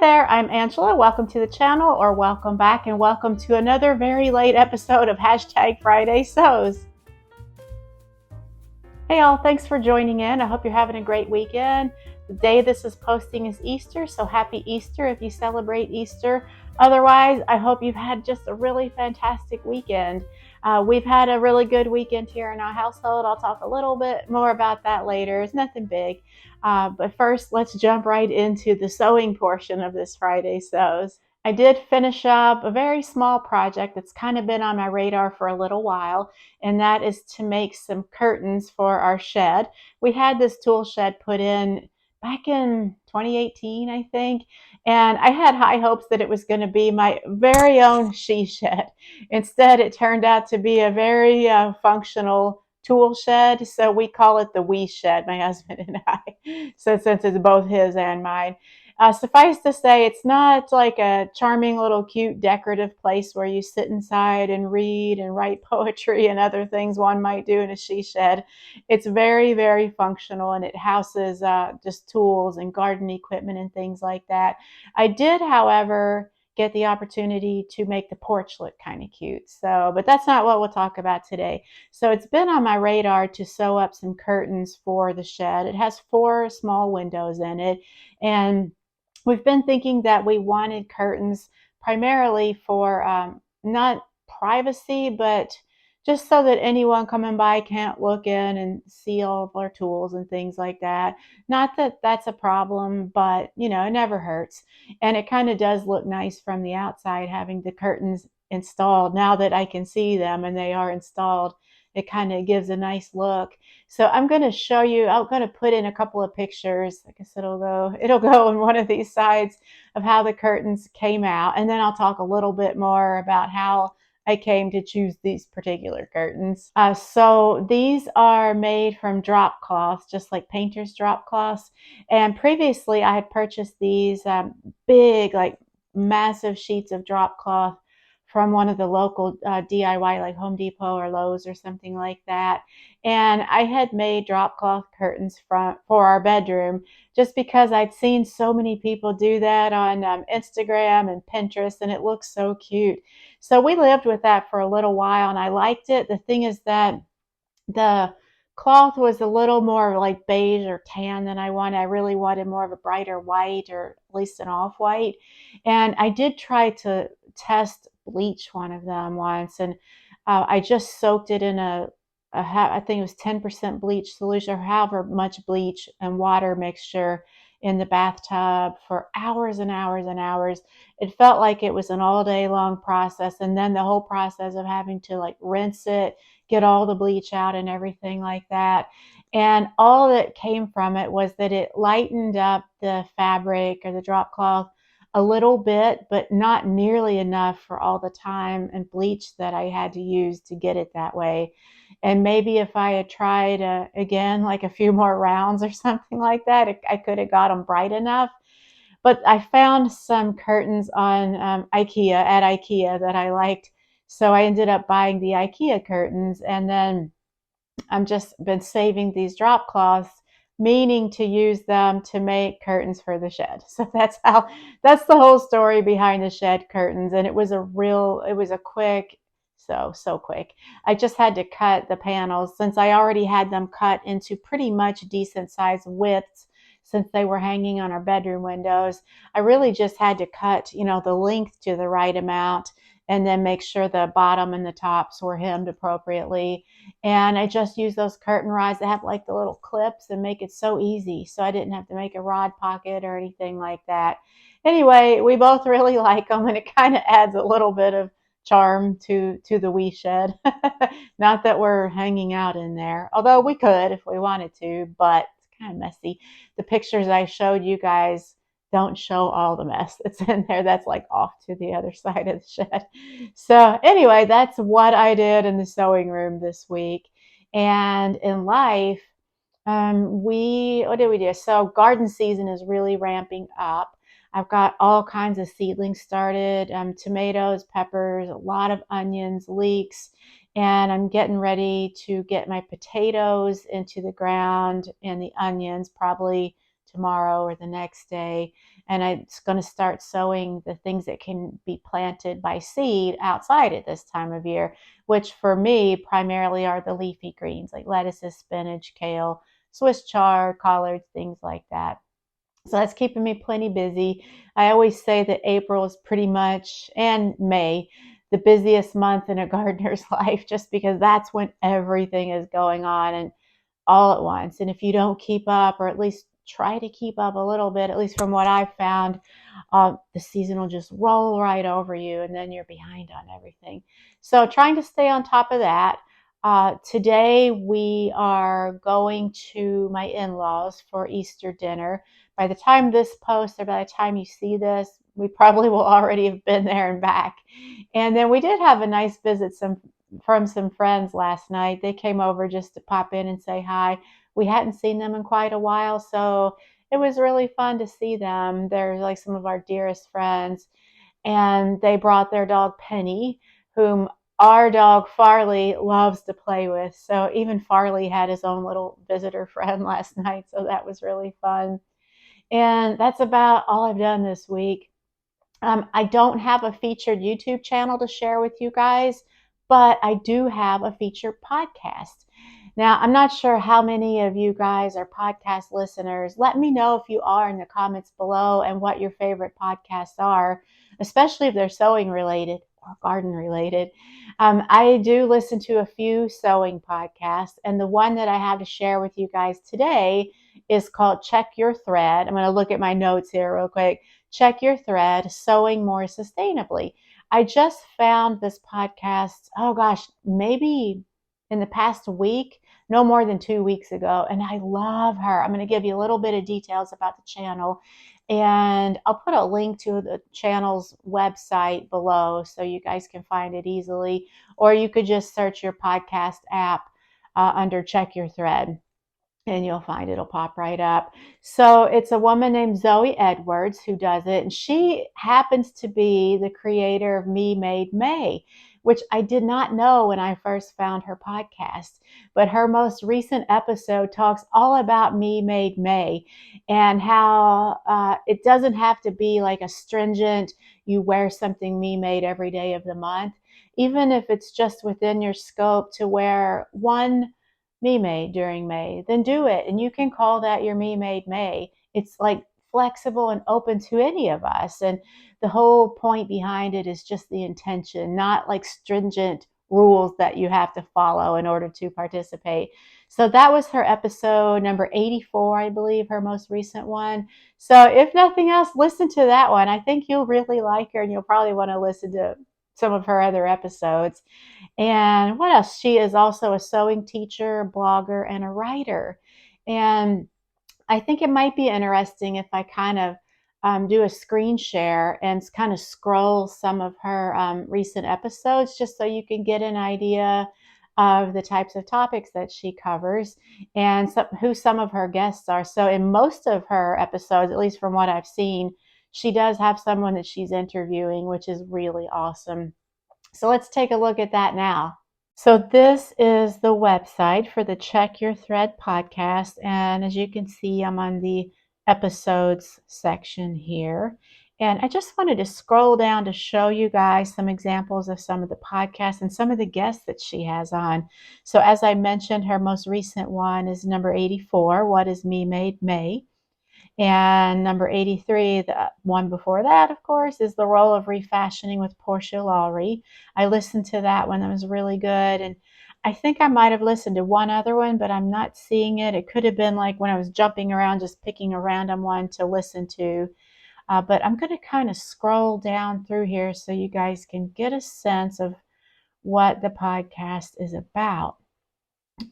there, I'm Angela. Welcome to the channel, or welcome back, and welcome to another very late episode of #Friday Sews. Hey y'all, thanks for joining in. I hope you're having a great weekend. The day this is posting is Easter, so happy Easter if you celebrate Easter. Otherwise, I hope you've had just a really fantastic weekend. We've had a really good weekend here in our household. I'll talk a little bit more about that later. It's nothing big. But first, let's jump right into the sewing portion of this Friday Sews. I did finish up a very small project that's kind of been on my radar for a little while, and that is to make some curtains for our shed. We had this tool shed put in back in 2018, I think, and I had high hopes that it was going to be my very own she shed. Instead, it turned out to be a very functional tool shed, so we call it the we shed, my husband and I, so since it's both his and mine. Suffice to say, it's not like a charming little cute decorative place where you sit inside and read and write poetry and other things one might do in a she shed. It's very, very functional, and it houses just tools and garden equipment and things like that. I did, however, get the opportunity to make the porch look kind of cute. But that's not what we'll talk about today. So it's been on my radar to sew up some curtains for the shed. It has 4 small windows in it, and we've been thinking that we wanted curtains primarily for not privacy, but just so that anyone coming by can't look in and see all of our tools and things like that. Not that that's a problem, but it never hurts. And it kind of does look nice from the outside having the curtains installed. Now that I can see them and they are installed, it kind of gives a nice look. So I'm going to show you, I'm going to put in a couple of pictures. I guess it'll go on one of these sides of how the curtains came out. And then I'll talk a little bit more about how I came to choose these particular curtains. So these are made from drop cloths, just like painter's drop cloths. And previously I had purchased these big, like massive sheets of drop cloth from one of the local DIY, like Home Depot or Lowe's or something like that. And I had made drop cloth curtains for our bedroom just because I'd seen so many people do that on Instagram and Pinterest, and it looks so cute. So we lived with that for a little while, and I liked it. The thing is that the cloth was a little more like beige or tan than I wanted. I really wanted more of a brighter white, or at least an off-white. And I did try to test bleach one of them once, and I just soaked it in I think it was 10% bleach solution, or however much bleach and water mixture, in the bathtub for hours and hours and hours. It felt like it was an all day long process, and then the whole process of having to like rinse it, get all the bleach out and everything like that. And all that came from it was that it lightened up the fabric or the drop cloth a little bit, but not nearly enough for all the time and bleach that I had to use to get it that way. And maybe if I had tried again, like a few more rounds or something like that, I could have got them bright enough. But I found some curtains on at IKEA that I liked. So I ended up buying the IKEA curtains, and then I've just been saving these drop cloths, meaning to use them to make curtains for the shed. So that's the whole story behind the shed curtains. And it was a quick, so quick. I just had to cut the panels since I already had them cut into pretty much decent size widths since they were hanging on our bedroom windows. I really just had to cut, the length to the right amount, and then make sure the bottom and the tops were hemmed appropriately. And I just used those curtain rods that have like the little clips and make it so easy. So I didn't have to make a rod pocket or anything like that. Anyway, we both really like them, and it kind of adds a little bit of charm to the wee shed. Not that we're hanging out in there, although we could if we wanted to, but it's kind of messy. The pictures I showed you guys don't show all the mess that's in there. That's like off to the other side of the shed. So anyway, that's what I did in the sewing room this week. And in life, what did we do? So garden season is really ramping up. I've got all kinds of seedlings started, tomatoes, peppers, a lot of onions, leeks, and I'm getting ready to get my potatoes into the ground and the onions probably tomorrow or the next day. And I'm going to start sowing the things that can be planted by seed outside at this time of year, which for me primarily are the leafy greens like lettuces, spinach, kale, Swiss chard, collards, things like that. So that's keeping me plenty busy. I always say that April is pretty much, and May, the busiest month in a gardener's life, just because that's when everything is going on and all at once. And if you don't keep up, or at least try to keep up a little bit, at least from what I've found, the season will just roll right over you and then you're behind on everything. So trying to stay on top of that. Today we are going to my in-laws for Easter dinner. By the time this posts, or by the time you see this, we probably will already have been there and back. And then we did have a nice visit from some friends last night. They came over just to pop in and say hi. We hadn't seen them in quite a while, so it was really fun to see them. They're like some of our dearest friends, and they brought their dog Penny, whom our dog Farley loves to play with. So even Farley had his own little visitor friend last night, so that was really fun. And that's about all I've done this week. I don't have a featured YouTube channel to share with you guys, but I do have a featured podcast. Now, I'm not sure how many of you guys are podcast listeners. Let me know if you are in the comments below and what your favorite podcasts are, especially if they're sewing related or garden related. I do listen to a few sewing podcasts, and the one that I have to share with you guys today is called Check Your Thread. I'm going to look at my notes here real quick. Check Your Thread, Sewing More Sustainably. I just found this podcast, oh gosh, maybe in the past week, no more than 2 weeks ago, and I love her. I'm going to give you a little bit of details about the channel, and I'll put a link to the channel's website below so you guys can find it easily, or you could just search your podcast app under Check Your Thread, and you'll find it'll pop right up. So it's a woman named Zoe Edwards who does it, and she happens to be the creator of Me Made May, which I did not know when I first found her podcast. But her most recent episode talks all about Me Made May and how it doesn't have to be like a stringent, you wear something Me Made every day of the month. Even if it's just within your scope to wear one Me Made during May, then do it. And you can call that your Me Made May. It's like flexible and open to any of us. And the whole point behind it is just the intention, not like stringent rules that you have to follow in order to participate. So that was her episode number 84, I believe, her most recent one. So if nothing else, listen to that one. I think you'll really like her, and you'll probably want to listen to some of her other episodes. And what else? She is also a sewing teacher, blogger, and a writer. And I think it might be interesting if I kind of do a screen share and kind of scroll some of her recent episodes just so you can get an idea of the types of topics that she covers and who some of her guests are. So in most of her episodes, at least from what I've seen, she does have someone that she's interviewing, which is really awesome. So let's take a look at that now. So this is the website for the Check Your Thread podcast. And as you can see, I'm on the episodes section here. And I just wanted to scroll down to show you guys some examples of some of the podcasts and some of the guests that she has on. So as I mentioned, her most recent one is number 84, What is Me Made May? And number 83, the one before that, of course, is The Role of Refashioning with Portia Lowry. I listened to that one. That was really good. And I think I might have listened to one other one, but I'm not seeing it. It could have been like when I was jumping around, just picking a random one to listen to. But I'm going to kind of scroll down through here so you guys can get a sense of what the podcast is about.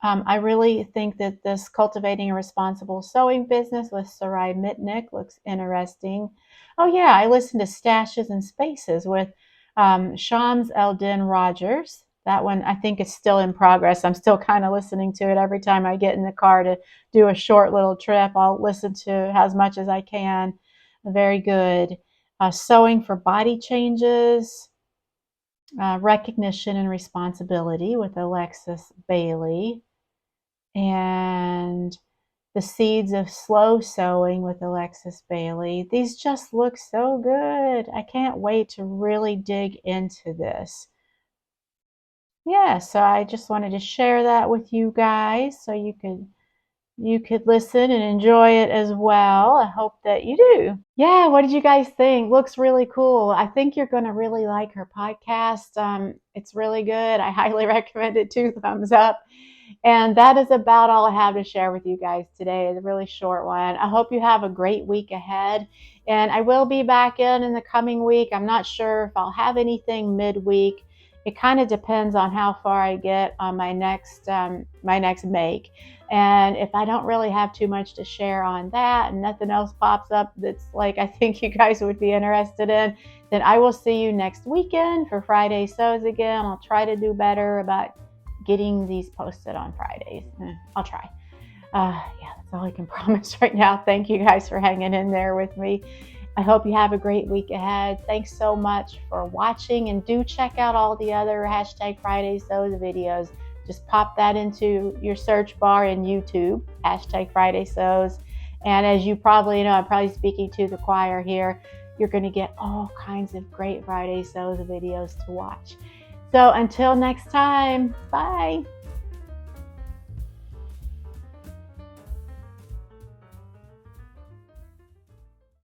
I really think that this Cultivating a Responsible Sewing Business with Sarai Mitnick looks interesting. Oh yeah, I listened to Stashes and Spaces with Shams Eldin Rogers. That one I think is still in progress. I'm still kind of listening to it every time I get in the car to do a short little trip. I'll listen to as much as I can. Very good. Sewing for Body Changes. Recognition and Responsibility with Alexis Bailey. And the seeds of slow sewing with Alexis Bailey. These just look so good. I can't wait to really dig into this. Yeah, so I just wanted to share that with you guys so you could listen and enjoy it as well. I hope that you do. Yeah, what did you guys think? Looks really cool. I think you're going to really like her podcast. It's really good. I highly recommend it. 2 thumbs up. And that is about all I have to share with you guys today. It's a really short one. I hope you have a great week ahead. And I will be back in the coming week. I'm not sure if I'll have anything midweek. It kind of depends on how far I get on my next make. And if I don't really have too much to share on that and nothing else pops up that's like I think you guys would be interested in, then I will see you next weekend for Friday Sews again. I'll try to do better about getting these posted on Fridays. I'll try. Yeah, that's all I can promise right now. Thank you guys for hanging in there with me. I hope you have a great week ahead. Thanks so much for watching, and do check out all the other hashtag Friday Sews videos. Just pop that into your search bar in YouTube, hashtag Friday Sews. And as you probably know, I'm probably speaking to the choir here, you're going to get all kinds of great Friday Sews videos to watch. So until next time, bye.